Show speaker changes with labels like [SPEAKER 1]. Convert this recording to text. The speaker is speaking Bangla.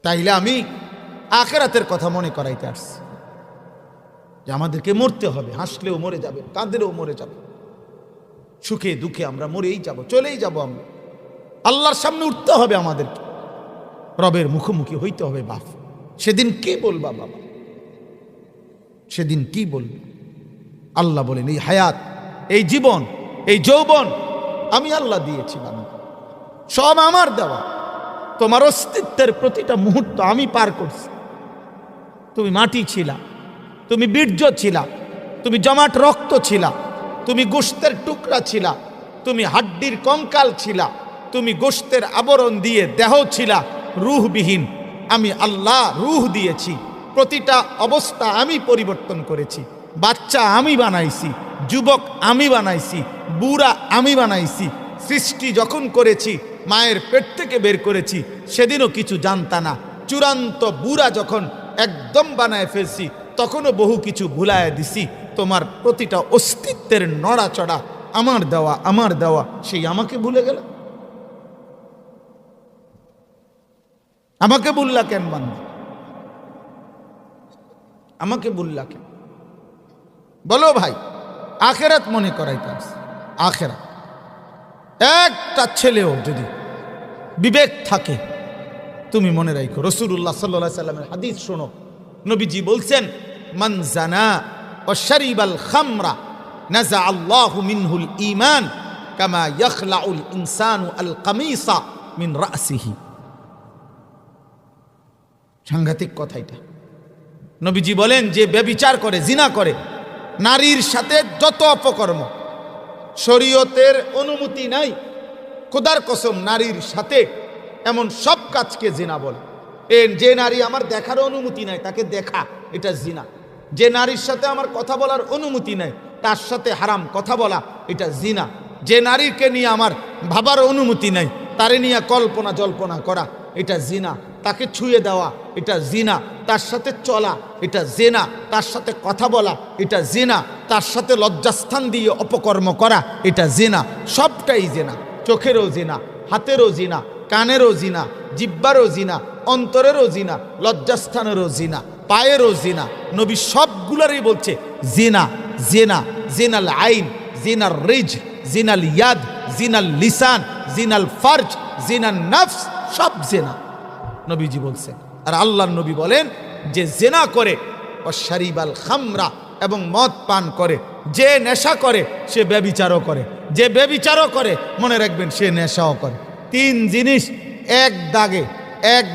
[SPEAKER 1] তাইলে আমি আখিরাতের কথা মনে করাইতে আসছি যে আমাদেরকে মরতে হবে, হাসলেও মরে যাবে, কাঁদলেও মরে যাবে, সুখে দুঃখে আমরা মরেই যাব, চলেই যাব আমরা। আল্লাহর সামনে উঠতে হবে আমাদেরকে, রবের মুখোমুখি হইতে হবে। বাপ সেদিন কি বলবা বাবা, সেদিন কি বলবে? আল্লাহ বলেন এই হায়াত, এই জীবন, এই যৌবন আমি আল্লাহ দিয়েছি বাবা, সব আমার দেওয়া। তোমার অস্তিত্বের প্রতিটা মুহূর্ত আমি পার করছি। তুমি মাটি ছিলা, তুমি বীর্য ছিলা, তুমি জমাট রক্ত ছিলা, তুমি গোশতের টুকরা ছিলা, তুমি হাড্ডির কঙ্কাল ছিলা, তুমি গোশতের আবরণ দিয়ে দেহ ছিলা রূহবিহীন। আমি আল্লাহ রূহ দিয়েছি, প্রতিটা অবস্থা আমি পরিবর্তন করেছি। বাচ্চা আমি বানাইছি, যুবক আমি বানাইছি, বুড়া আমি বানাইছি। সৃষ্টি যখন করেছি, মায়ের পেট থেকে বের করেছি, সেদিনও কিছু জানতা না। চূড়ান্ত বুড়া যখন একদম বানায় ফেলছি, তখনও বহু কিছু ভুলায় দিছি। তোমার প্রতিটা অস্তিত্বের নড়াচড়া আমার দেওয়া, আমার দেওয়া, সেই আমাকে ভুলে গেল। আমাকে বললা কেন বান্দা, আমাকে বললা কেন? বলো ভাই, আখেরাত মনে করাইতে আসছে। আখেরাত, একটা ছেলেও যদি বিবেক থাকে, তুমি মনে রাখো রাসূলুল্লাহ সাল্লাল্লাহু আলাইহি সাল্লামের হাদিস শোনো। নবীজি বলছেন, মান জানা ওয়া শারিবাল খামরা নাযা আল্লাহু মিনহুল ঈমান কামা ইয়াখলাউল ইনসানু আল কামিসা মিন রাসিহি। সাংঘাতিক কথা এটা। নবীজি বলেন, যে ব্যভিচার করে, জিনা করে, নারীর সাথে যত অপকর্ম, শরীয়তের অনুমতি নাই, খোদার কসম নারীর সাথে এমন সব কাজকে জিনা বলে। যে নারী আমার দেখার অনুমতি নাই তাকে দেখা, এটা জিনা। যে নারীর সাথে আমার কথা বলার অনুমতি নাই তার সাথে হারাম কথা বলা, এটা জিনা। যে নারীকে নিয়ে আমার ভাবার অনুমতি নাই তারে নিয়ে কল্পনা জল্পনা করা, এটা জিনা। তাকে ছুঁয়ে দেওয়া, এটা জিনা। তার সাথে চলা, এটা জিনা। তার সাথে কথা বলা, এটা জিনা। তার সাথে লজ্জাস্থান দিয়ে অপকর্ম করা, এটা জিনা। সবটাই জিনা। চোখেরও জিনা, হাতেরও জিনা, কানেরও জিনা, জিব্বারও জিনা, অন্তরেরও জিনা, লজ্জাস্থানেরও জিনা, পায়েরও জিনা। নবী সবগুলোরই বলছে জিনা, জিনা, জিনাল আইন, জিনাল রিজ, জিনাল ইয়াদ, জিনাল লিসান, জিনাল ফারজ, জিনাল নফস, সব জিনা নবীজি বলছে। আর আল্লাহর নবী বলেন, যে জিনা করে ও শারিবাল খামরা, এবং মদ পান করে, যে নেশা করে সে ব্যভিচারও করে, যে ব্যভিচারও করে মনে রাখবেন সে নেশাও করে। তিন জিনিস এক দাগে, এক